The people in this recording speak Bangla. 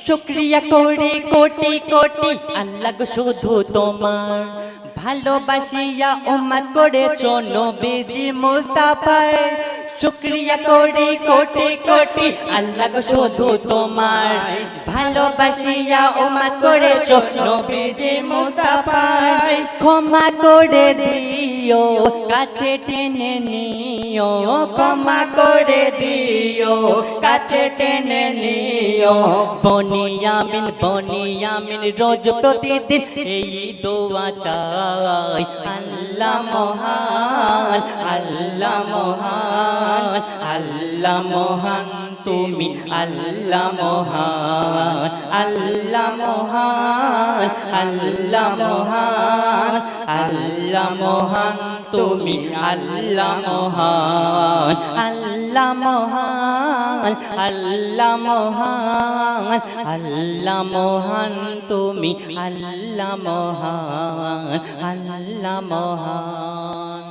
শুকরিয়া করি কোটি কোটি আল্লাহ গো শুধু তোমার ভালোবাসিয়া উম্মত করেছো নবীজি মুস্তাফার শুকরিয়া করি কোটি কোটি আল্লাহ গো শুধু তোমার ভালোবাসিয়া উম্মত করেছো নবীজি মুস্তাফার ক্ষমা করে দিও কাছে টেনে নিও ক্ষমা করে দিও কাছে টেনে নিও বনিয়ামিন রোজ প্রতিদিন এই দোয়া চাই আল্লাহ মহান আল্লাহ মহান আল্লাহ মহান তুমি আল্লাহ মহান আল্লাহ মহান আল্লাহ মহান আল্লাহ মহান তুমি আল্লাহ মহান আল্লাহ মহান আল্লাহ মহান আল্লাহ মহান তুমি আল্লাহ মহান আল্লাহ মহান।